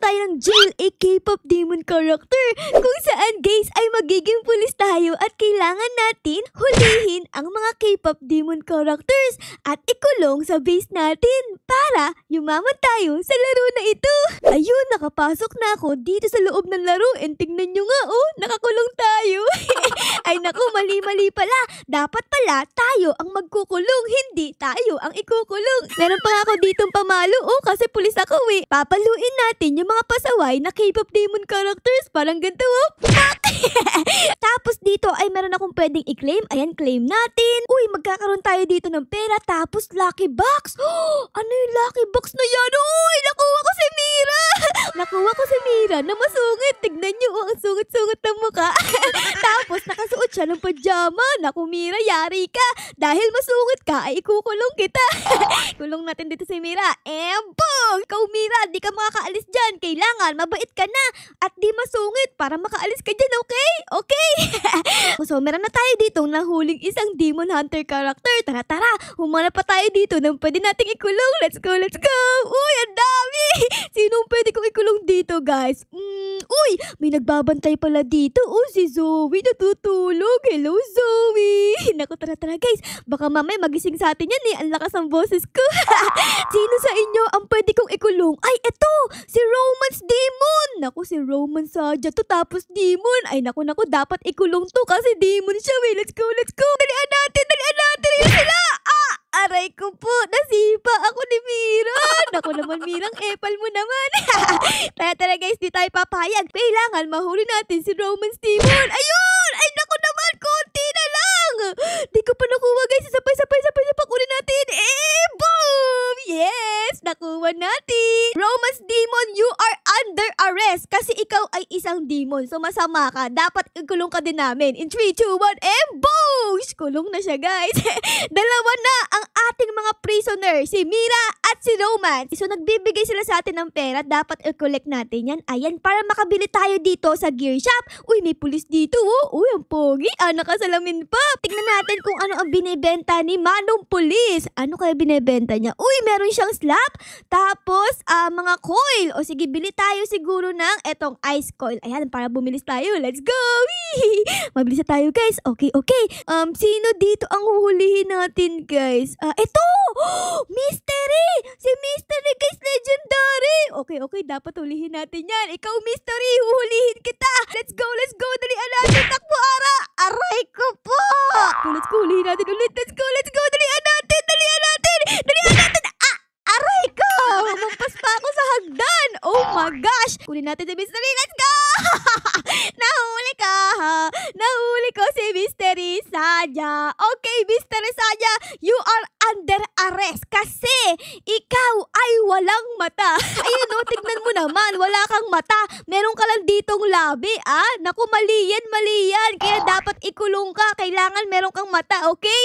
tayo ng Jail, a K-pop demon character, kung saan guys ay magiging pulis tayo at kailangan natin hulihin ang mga K-pop demon characters at ikulong sa base natin para yumaman tayo sa laro na ito. Ayun, nakapasok na ako dito sa loob ng laro and tingnan nyo nga, oh, nakakulong tayo. Ay naku, mali-mali pala. Dapat pala tayo ang magkukulong, hindi tayo ang ikukulong. Meron pa nga ako ditong pamalo, oh, kasi pulis ako eh. Papaluin natin yung mga pasaway na K-pop demon characters. Parang ganito, oh. Tapos dito ay meron akong pwedeng i-claim. Ayan, claim natin. Uy, magkakaroon tayo dito ng pera. Tapos lucky box. Oh, ano yung lucky box na yan? Uy, nakuha ko si Mira. Nakuha ko si Mira na masungit. Tignan nyo, oh, ang sungit-sungit ng mukha. Tapos nakasuot siya ng pajama. Naku, Mira, yari ka. Dahil masungit ka, ay ikukulong kita. Kulong natin dito si Mira. Boom! Ikaw, Mira, di ka makakaalis dyan. Kailangan mabait ka na at di masungit para makaalis ka dyan, okay? Okay? So, meron na tayo dito nahuling isang demon hunter character. Tara, humanap pa tayo dito ng pwede nating ikulong. Let's go, let's go! Uy, ang dami! Sinong pwede kong ikulong dito, guys? Uy, may nagbabantay pala dito. Oh, si Zoe natutulog. Hello, Zoe! Naku, tara, guys. Baka mamaya magising sa atin yan eh. Ang lakas ng boses ko. Sino sa inyo ang pwede kong ikulong? Ay, eto! Si Romance Demon! Naku, si Romance Saja to tapos Demon. Ay, naku, dapat ikulong to kasi Demon siya. Wait, let's go! Dalian natin! Ayun sila! Aray ko po! Nasipa ako ni Mira! Naku naman, Mirang, epal mo naman! Tara guys, di tayo papayag. Kailangan mahuli natin si Romance Demon. Ayun! Ay, naku naman! Konti na lang! Di ko pa nakuha, guys. Sabay pakunin natin. Boom! Yes! Nakuha natin! Romance Demon, you are under arrest kasi ikaw ay isang demon. So, masama ka. Dapat ikulong ka din namin. In 3, 2, 1, boom! Kulong na siya, guys. Dalawa na ang ating mga prisoner, si Mira at si Romance. So, nagbibigay sila sa atin ng pera. Dapat i-collect natin yan. Ayan, para makabili tayo dito sa gear shop. Uy, may pulis dito, oh. Uy, ang pogi. Nakasalamin pa. Tignan natin kung ano ang binibenta ni Manong Pulis. Ano kaya binibenta niya? Uy, meron siyang slap. Tapos, mga coil. O sige, bili tayo siguro ng etong ice coil. Ayan, para bumilis tayo. Let's go! Mabilis na tayo, guys. Okay. Sino dito ang huhulihin natin, guys? Ito! Mystery! Si Mystery, guys, legendary! Okay, dapat hulihin natin yan. Ikaw, Mystery, huhulihin kita! Let's go! Dalian natin, takbo, Ara! Aray ko po! Let's go, hulihin natin ulit. Let's go! Dalian natin! Aray ko! Humampas pa ako sa hagdan! Oh my gosh! Kunin natin si Mystery. Let's go! Nahuli ko si Mystery Saja. Okay, Mystery Saja, you are under arrest kasi ikaw ay walang mata. Ayun, no, tignan mo naman, wala kang mata. Meron ka lang ditong labi, Naku, mali yan. Kaya dapat ikulong ka. Kailangan meron kang mata, okay?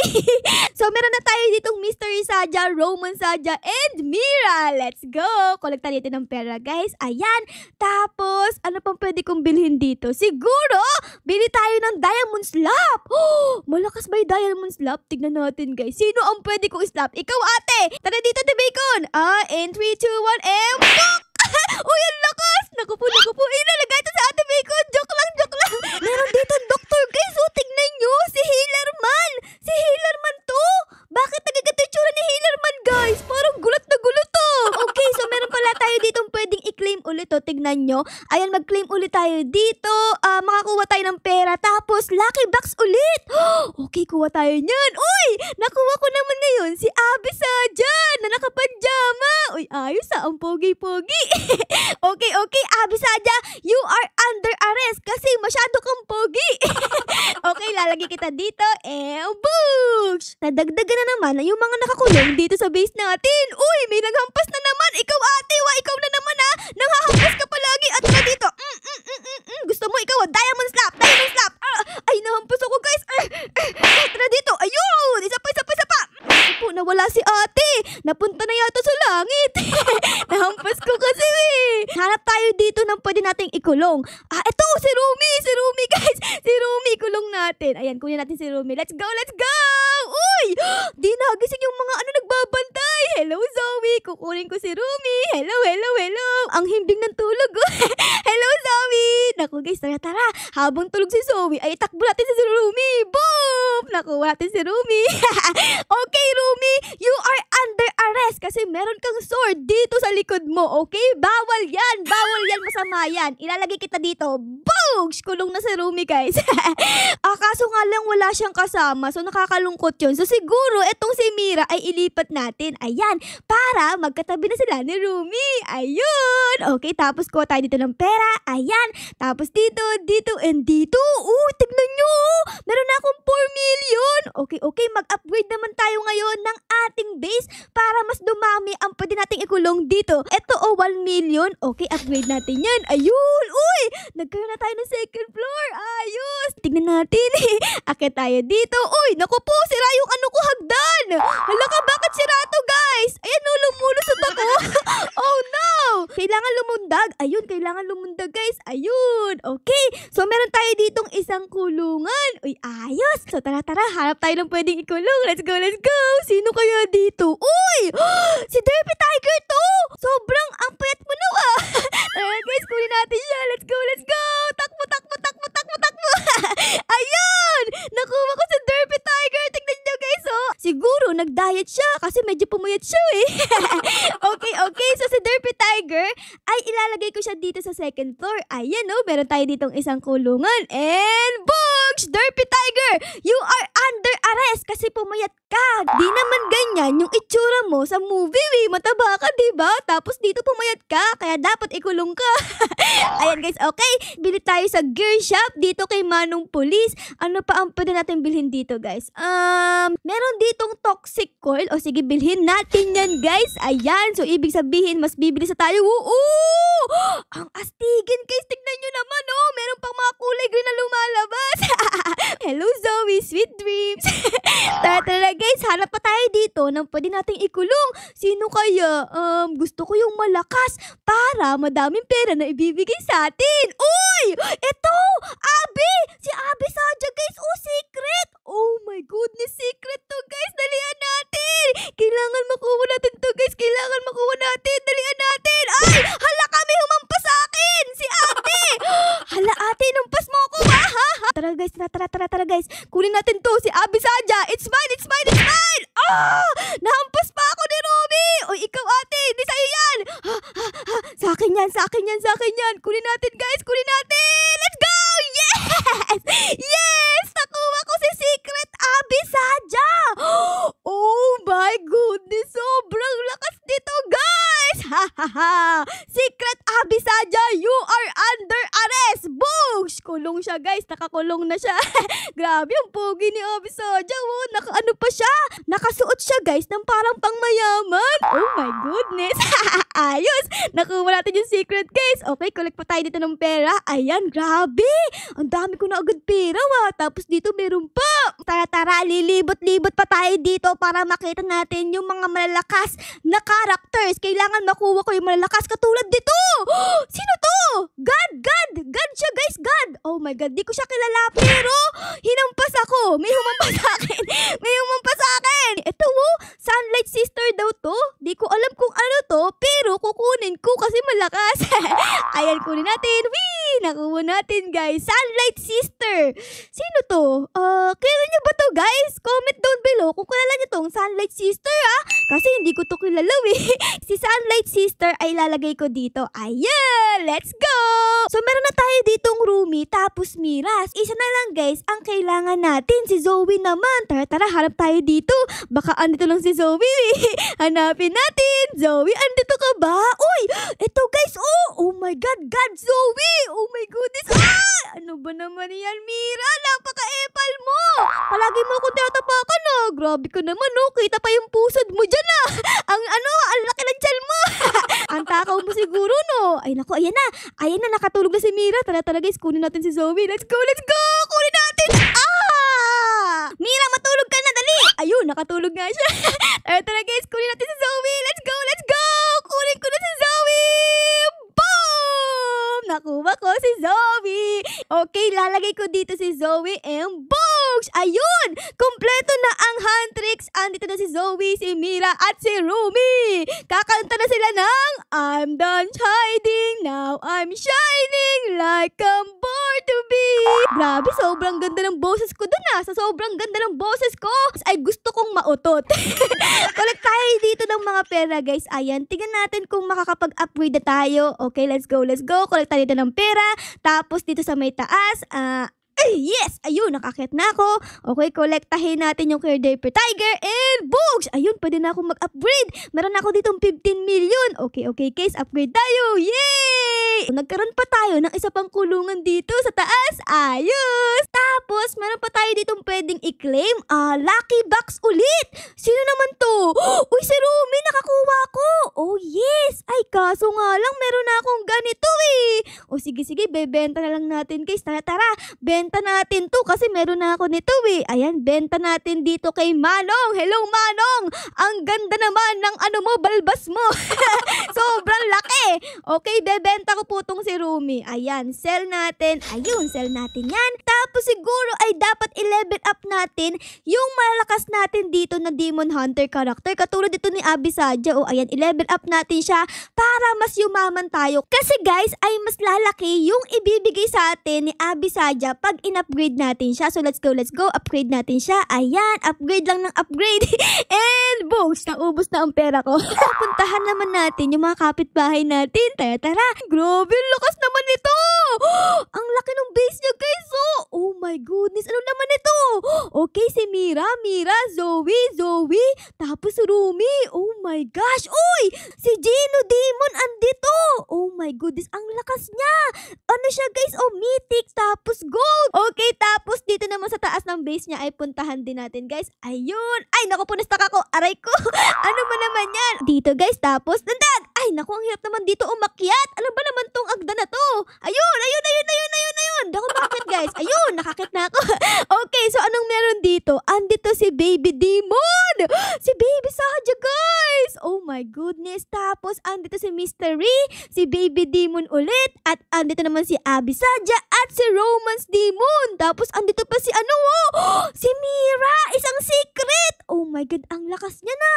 So, meron na tayo ditong Mystery Saja, Romance Saja, and Mira. Let's go! Kolekta natin ng pera, guys. Ayan. Tapos, ano pang pwede kong bilhin dito? Siguro, bili tayo ng diamond slap. Oh, malakas ba yung diamond slap? Tignan natin, guys. Sino ang pwede kong slap? Ikaw, ate! Tara dito, the bacon! In 3, 2, 1, and book! Uy, ang lakas! Naku po. Inalagay ito sa ate bacon. Joke lang. Meron dito doktor, guys. Oh, tignan nyo. Si Healerman. Si Healerman to. Bakit nagaganto yung tsura ni Healerman, guys? Parang gulat na gulat to. Okay, so meron pala tayo ditong pwedeng i-claim ulit. Oh, tignan nyo. Ayan, mag-claim ulit tayo dito. Makakuha tayo ng pera. Tapos, lucky box ulit. Okay, kuha tayo niyan. Uy, nakuha ko naman ngayon si Abby Saja na nakapajama. Uy, ayos ang pogi-pogi. Okay, Abby Saja, you are under arrest kasi masyado kang pogi. Okay, lalagay kita dito. Boosh! Nadagdagan na naman yung mga nakakulong dito sa base natin. Uy, may naghampas na naman. Ikaw, ate, ikaw na naman, nanghahampas ka palagi. At na dito. Gusto mo ikaw, diamond slap. Ay, nahampas ako, guys. Tara dito. Ayun, isa pa. Po, nawala si ate. Napunta na yata sa langit. Nahampas ko kasi. Hanap tayo dito ng ng pwede nating ikulong? Ito, si Rumi! Si Rumi, guys! Si Rumi, ikulong natin. Ayan, kunin natin si Rumi. Let's go! Let's go! Uy! Di nagising yung mga nagbabantay. Hello, Zoe! Kukunin ko si Rumi. Hello, hello, hello! Ang himbing ng tulog. Hello, Zoe! Naku, guys, tara. Habang tulog si Zoe, ay takbo natin si Rumi. Boom! Nakuha natin si Rumi. Okay, Rumi, you are under arrest kasi meron kang sword dito sa likod mo, okay? Bawal yan, masama yan. Ilalagay kita dito. Boom! Kulong na si Rumi, guys. Kaso nga lang wala siyang kasama, so nakakalungkot yun. So siguro, etong si Mira ay ilipat natin. Ayan, para magkatabi na sila ni Rumi. Ayun! Okay, tapos kuha tayo dito ng pera. Ayan, tapos dito, and dito. Tignan nyo! Meron na akong 4 million. Okay, mag-upgrade naman tayo ngayon ng ating base para mas dumami ang pwede nating ikulong dito. Ito, 1 million. Okay, upgrade natin yan. Ayun! Uy! Nagkaroon na tayo ng second floor. Ayos! Tignan natin. Akit tayo dito. Uy! Naku po! Sira yung hagdan! Hala ka, bakit sira to, guys? Ayan, lumulusot ako. Oh no! Kailangan lumundag. Ayun, kailangan lumundag, guys. Ayun. Okay. So, meron tayo ditong isang kulungan. Uy, ayos. So, tara. Hanap tayo ng pwedeng ikulong. Let's go. Sino kaya dito? Uy! Si Derpy Tiger to! Sobrang ang payat mo na, guys, kunin natin siya. Let's go. Takbo. Ayun! Nakuha ko si Derpy Tiger. Tignan nyo, guys, Siguro, nag-diet siya kasi medyo pumuyat siya, Okay. So, si Derpy Tiger ay ilalagay ko siya dito sa second floor. Ayan, meron tayo ditong isang kulungan. And, books! Derpy Tiger, you are under arrest kasi pumayat ka. Di naman ganyan yung itsura mo sa movie, mataba ka, diba? Tapos dito pumayat ka, kaya dapat ikulong ka. Ayan, guys, okay. Bili tayo sa gear shop dito kay Manong Police. Ano pa ang pwede natin bilhin dito, guys? Meron ditong toxic coil. O sige, bilhin natin yan, guys. Ayan, so ibig sabihin, mas bibili sa tayo. Ang astigin, guys. Tignan nyo naman, meron pang mga kulay green na lumalabas. Hello, Zoe. Sweet dreams. Tara, guys. Hanap pa tayo dito ng pwede nating ikulong. Sino kaya? Gusto ko yung malakas para madaming pera na ibibigay sa atin. Uy! Ito! Abby! Si Abby Saja, guys. Secret! Oh my goodness, secret to, guys. Dalian natin! Kailangan makuha natin to, guys. Dalian natin! Ay! Hala, kami humampas sa akin! Si Abby! Hala, ate, numpas mo ako, ha? Tara, guys. Kunin natin to, si Abby Saja. It's mine! Nahampas pa ako ni Ruby! Uy, ikaw, ate, hindi sa'yo yan! Sa akin yan. Kunin natin, guys. Let's go! Yes! Nakuha ko si Secret Abby Saja! Oh my goodness! Sobrang lakas nito, guys! Secret Abby Saja, you are under arrest! Boosh! Kulong siya, guys. Nakakulong na siya. Grabe, ang pogi ni Abby Saja. Nakaano pa siya? Nakasuot siya, guys, ng parang pangmayaman. Oh my goodness! Ayos! Nakuha natin yung secret, guys. Okay, collect pa tayo dito ng pera. Ayan, grabe! Ang dami ko na agad pera, Tapos dito meron pa. Tara, lilibot-libot pa tayo dito para makita natin yung mga malalakas na characters. Kailangan makuha ko yung malalakas katulad dito. Sino to? God siya, guys, God. Oh my God, di ko siya kilala pero hinampas ako. May humampas sa akin. Ito, Sunlight Sister daw to. Di ko alam kung ano to pero kukunin ko kasi malakas. Ayan, kunin natin. Nakuha natin, guys. Sunlight Sister. Sino to? Kilala niyo ba to, guys? Comment down below kung kilala niyo tong Sunlight Sister, kasi hindi ko to kilala, Si Sunlight Sister ay lalagay ko dito. Ayan! Let's go! So, meron na tayo ditong Rumi tapos Miras. Isa na lang, guys, ang kailangan natin. Si Zoe naman. Tara, hanap tayo dito. Baka andito lang si Zoe, Hanapin natin. Zoe, andito ka ba? Uy! Ito, guys, oh my God, Zoe! Oh my goodness! Ano ba naman yan, Mira? Napaka-epal mo! Palagi mo akong tinatapakan, Grabe ka naman, Kita pa yung pusod mo dyan, Ang laki ng tiyan mo. Ang takaw mo siguro, Ay, naku, ayan na, nakatulog na si Mira. Tara, guys, kunin natin si Zoe. Let's go! Kunin natin! Mira, matulog ka na, dali! Ayun, nakatulog nga siya. Tara, guys, kunin natin si Zoe. Let's go! Kunin ko na si Zoe! Boom! Okay, lalagay ko dito si Zoe and Bogs! Ayun! Kompleto na ang Huntrix. Andito na si Zoe, si Mira, at si Rumi. Kakanta na sila ng I'm done hiding, now I'm shining like I'm born to be. Grabe, sobrang ganda ng boses ko dun Sa sobrang ganda ng boses ko, ay gusto kong mautot. Collect tayo dito ng mga pera, guys. Ayan, tingnan natin kung makakapag-upgrade na tayo. Okay, let's go. Collect tayo dito ng pera. Tapos dito sa may taas, yes! Ayun, nakakit na ako. Okay, kolektahin natin yung Clear Diaper Tiger and Bogs! Ayun, pwede na ako mag-upgrade. Meron ako ditong 15 million. Okay, guys, upgrade tayo. Yay! Nagkaroon pa tayo ng isa pang kulungan dito sa taas. Ayos! Tapos, meron pa tayo ditong pwedeng i-claim. Lucky box ulit! Sino naman to? Uy, si Rumi, nakakuha ko! Oh, yes! Ay, kaso nga lang, meron na akong ganito O, sige, bebenta na lang natin, guys. Tara, benta natin to kasi meron na ako nito Ayan, benta natin dito kay Manong. Hello, Manong! Ang ganda naman ng balbas mo. Sobrang laki. Okay, bebenta ko po tong si Rumi. Ayan, sell natin. Ayun, sell natin yan. Tapos siguro ay dapat i-level up natin yung malakas natin dito na Demon Hunter character. Katulad dito ni Abisadja. Ayan, i-level up natin siya para mas yumaman tayo. Kasi guys, ay mas lalaki yung ibibigay sa atin ni Abisadja pag in-upgrade natin siya. So let's go. Upgrade natin siya. Ayan, upgrade lang ng upgrade. And boom, naubos na ang pera ko. Puntahan naman natin yung mga kapitbahay natin. Tara. Grabe, lakas naman ito. Ang laki ng base niya, guys. Oh my goodness, ano naman ito? Okay, si Mira, Zoe, tapos Rumi. Oh my gosh. Uy, si Gino Demon andito. Oh my goodness, ang lakas niya. Ano siya, guys? Mythic, tapos gold. Okay, tapos dito naman sa taas ng base niya ay puntahan din natin, guys. Ayun. Ay, naku, punistak ako. Aray ko. Ano ba naman yan? Dito, guys, tapos nandag. Ay, naku, ang hirap naman dito umakyat. Ano ba naman tong agda na to? Ayun. Hindi ako makakit, guys. Ayun, nakakit na ako. Okay, so anong meron dito? Andito si Baby Demon. Si Baby Saja, guys. Oh my goodness. Tapos andito si Mystery, si Baby Demon ulit, at andito naman si Abisadja at si Romance Demon. Tapos andito pa si si Mira, isang secret. Oh my god, ang lakas niya na.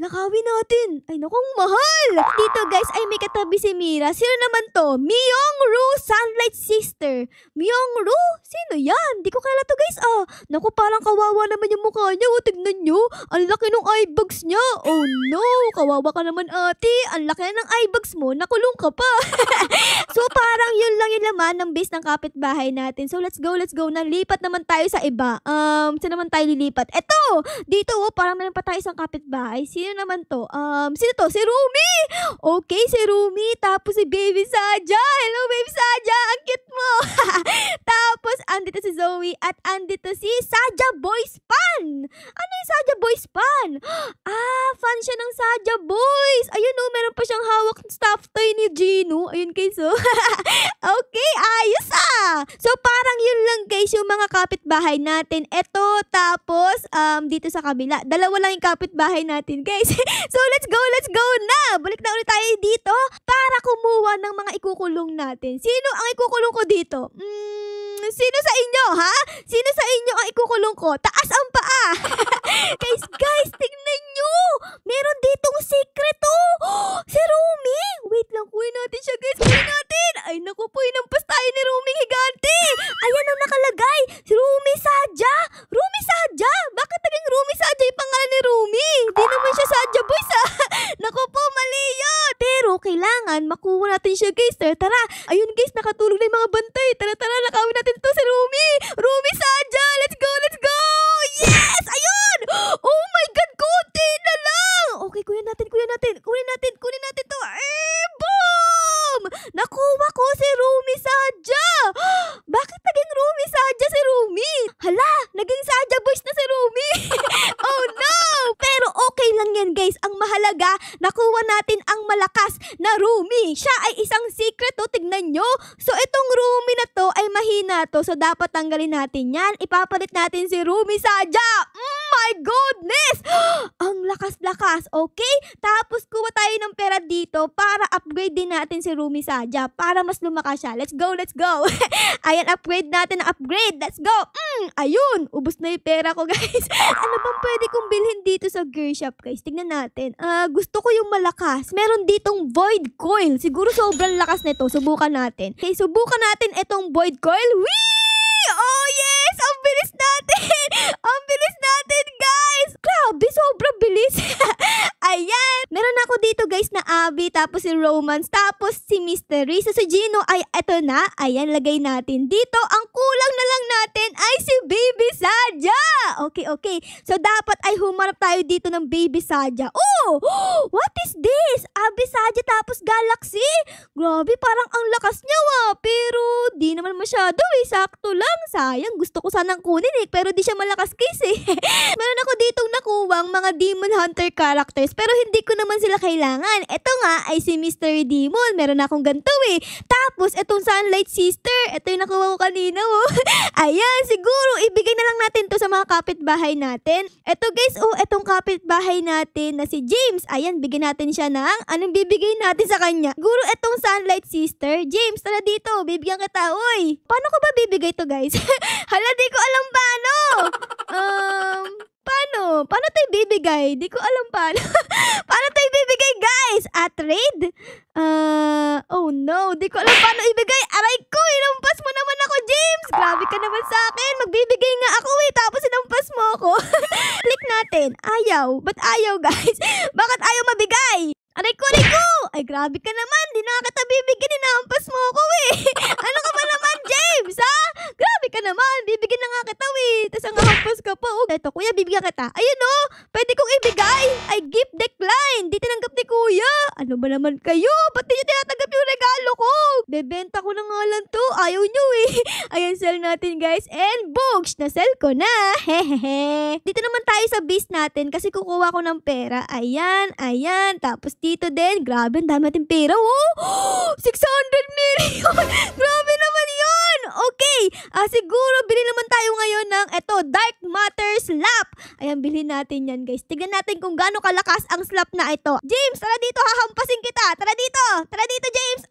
Nakawin natin. Ay naku, ang mahal. Dito, guys, ay may katabi si Mira. Sino naman to? Myongru, Sunlight Sister. Myongru? Sino yan? Di ko kilala to, guys. Naku, parang kawawa naman yung mukha niya. Tignan nyo. Ang laki ng eye bags niya. Oh no, kawawa ka naman, ate. Ang laki ng eye bags mo. Nakulong ka pa. So, parang yun lang yung laman ng base ng kapitbahay natin. So, let's go. Nalipat naman tayo sa iba. Saan naman tayo lilipat? Eto! Dito, parang meron pa tayo isang kapitbahay. Sino naman to? Sino to? Si Rumi! Okay, si Rumi. Tapos si Baby Saja. Hello, Baby Saja. Ang cute mo. Tapos, andito si Zoe at andito si Saja Boys Pan. Ano yung Saja Boys Pan? Fan siya ng Saja Boys. Ayun, meron pa siyang hawak stuffed toy ni Gino. Ayun, guys, Okay, ayos So, parang yun lang, guys, yung mga kapitbahay natin. Eto, tapos, dito sa kabila. Dalawa lang yung kapitbahay natin, guys. So, let's go na. Balik na ulit tayo dito para kumuha ng mga ikukulong natin. Sino ang ikukulong ko dito? Sino sa inyo, ha? Sino sa inyo ang ikukulong ko? Taas ang paa. guys, tignan nyo. Meron ditong secret, Si Rumi. Wait lang, kunin natin siya, guys. Kunin natin. Ay, naku po, inampas tayo ni Rumi Higante. Ayan ang nakalagay. Si Rumi Saja. Rumi Saja? Bakit naging Rumi Saja yung pangalan ni Rumi? Hindi naman siya Saja Boys, Naku po, mali yun. Pero kailangan makuha natin siya, guys. Tara. Ayun, guys, nakatulog na yung mga bantay. Tara, nakawin natin to si Rumi. Rumi Saja. Let's go. Yes! Ayun! Oh my God, konti na lang. Okay, kunin natin to. Boom! Nakuha ko si Rumi Saja. Bakit naging Rumi Saja si Rumi? Hala, naging Saja Boys na si Rumi. Oh no! Pero okay lang yan, guys. Ang mahalaga, nakuha natin ang malakas na roomie. Siya ay isang secret, tignan nyo. So, itong roomie na to ay mahina to. So, dapat tanggalin natin yan. Ipapalit natin si roomie Saja. My goodness! Ang lakas-lakas, okay? Tapos, kuha tayo ng pera dito para upgrade din natin si roomie Saja para mas lumakas siya. Let's go, let's go. Ayan, upgrade natin na upgrade. Let's go. Ayun, ubos na yung pera ko, guys. Ano bang pwede kong bilhin dito sa gear shop, guys? Tignan natin. Gusto ko yung malakas. Meron ditong void coil. Siguro sobrang lakas nito. Subukan natin. Okay, subukan natin itong void coil. Whee! Oh, yes! Ang bilis natin! Ang bilis natin, guys! Grabe, sobrang bilis. Ayan. Meron ako dito, guys, na Abby, tapos si Romance, tapos si Mystery. So, si Gino ay eto na. Ayan, lagay natin dito. Ang kulang na lang natin ay si Baby Saja. Okay, okay. So, dapat ay humarap tayo dito ng Baby Saja. Oh! What is this? Abby Saja tapos Galaxy? Grabe, parang ang lakas niya, pero di naman masyado eh. Sakto lang. Sayang, gusto ko sanang kunin eh, pero di siya malakas case eh. Meron ako ditong nakuwang mga Demon Hunter characters, pero hindi ko naman sila kailangan. Ito nga ay si Mystery Demon. Meron akong ganito eh. Tapos, itong Sunlight Sister. Ito yung nakuha ko kanina oh. Ayan, siguro ibigay na lang natin to sa mga kapitbahay natin. Ito guys, itong kapitbahay natin na si James. Ayan, bigyan natin siya ng anong bibigay natin sa kanya. Siguro itong Sunlight Sister. James, tara dito. Bibigyan kita. Uy, paano ko ba bibigay to guys? Hala, di ko alam paano. Paano tayo bibigay? Di ko alam paano. Paano tayo bibigay, guys? Trade? Oh no. Di ko alam paano ibigay. Aray ko, inampas mo naman ako, James. Grabe ka naman sa akin. Magbibigay nga ako eh. Tapos inampas mo ako. Click natin. Ayaw. Ba't ayaw, guys? Bakit ayaw mabigay? Aray ko, aray ko! Ay, grabe ka naman. Di na kita bibigyan. Inaampas mo ako eh. Ano ka ba naman, James, ha? Grabe ka naman. Bibigyan na nga kita eh. Tapos ang hampas ka pa. Oh, eto, kuya, bibigyan kita. Ayun oh. Pwede kong ibigay. Ay, gift decline. Di tinanggap ni kuya. Ano ba naman kayo? Ba't di nyo tinatanggap yung regalo ko? Bebenta ko na nga lang to. Ayaw nyo eh. Ayan, sell natin, guys. And books, na-sell ko na. Hehehe. Dito naman tayo sa base natin kasi kukuha ko ng pera. Ayan, ayan. Tapos dito din. Grabe, ang dami natin pera. Oh! 600 million! Grabe naman yun! Okay. Siguro, bilhin naman tayo ngayon ng eto, Dark Matter Slap. Ayan, bilhin natin yan, guys. Tignan natin kung gaano kalakas ang slap na ito. James, tara dito. Hahampasin kita. Tara dito. Tara dito, James.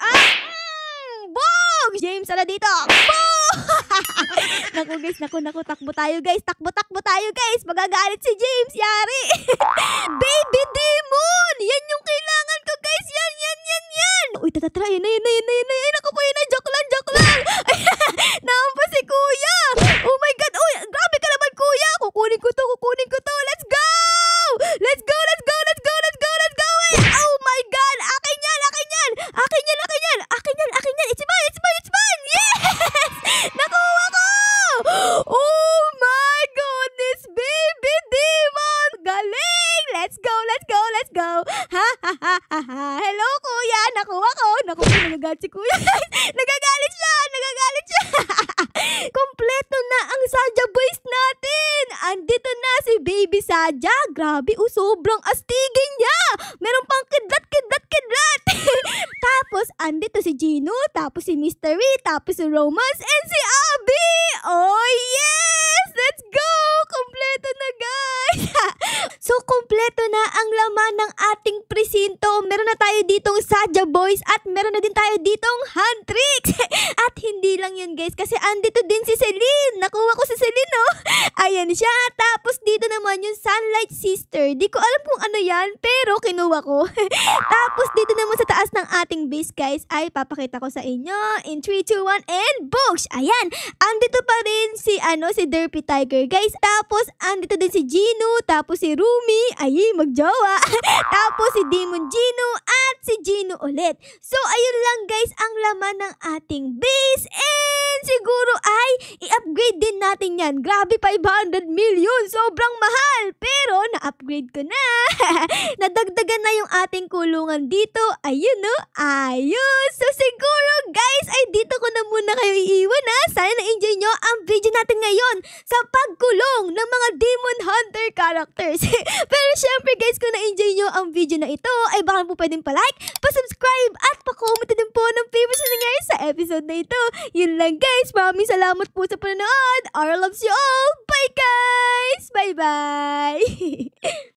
Boom! James, tara dito. Boom! Naku, guys. Naku. Takbo tayo, guys. Takbo tayo, guys. Magagalit si James. Yari. Baby Demon! Yan yung kailangan ko, guys. Yan. Uy, tara. Yan na. Naku po, yun na. Joke lang. Naampas si kuya. Oh my God. Uy, grabe ka naman, kuya. Kukunin ko to. Let's go! Oh my God. Akin yan. It's mine. Yes! Nakuha ko! Oh my goodness, Baby Demon! Galing! Let's go! Ha! Hello, kuya! Nakuha ko! Naku, nagagalit si kuya. Nagagalit siya! Kompleto na ang Saja Boys natin! Andito na si Baby Saja. Grabe, sobrang astigin niya! Meron pang kidlat! Tapos, andito si Gino, tapos si Mystery, tapos si Romance, and si Abby! Oh, yes! Let's go! Kompleto na, guys! So, kompleto na ang laman ng ating presinto. Meron na tayo ditong Saja Boys at meron na din tayo ditong Huntrix. At hindi lang yun, guys, kasi andito din si Celine. Nakuha ko si Celine, oh. Ayan siya. Tapos dito naman yung Sunlight Sister. Di ko alam kung ano yan, pero kinuha ko. Tapos dito naman sa taas ng ating base, guys, ay papakita ko sa inyo. In 3, 2, 1, and books! Ayan. Andito pa rin si Derpy Tiger, guys. Tapos andito din si Gino, tapos si Rumi, ay magjowa. Tapos si Demon Gino at si Gino ulit. So ayun lang, guys, ang laman ng ating base, and siguro ay i-upgrade din natin yan. Grabe, 500 million. Sobrang mahal. Pero na-upgrade ko na. Nadagdagan na yung ating kulungan dito. Ayun, no? Ayun. So siguro, guys, ay dito ko na muna kayo iiwan, ha? Sana na-enjoy nyo ang video video natin ngayon sa pagkulong ng mga Demon Hunter characters. Pero syempre guys, kung na-enjoy nyo ang video na ito, ay baka po pwedeng pa-like, pa-subscribe, at pa-comment din po ng favorites na nangyari sa episode na ito. Yun lang guys, maraming salamat po sa panonood. Our loves you all. Bye guys! Bye-bye!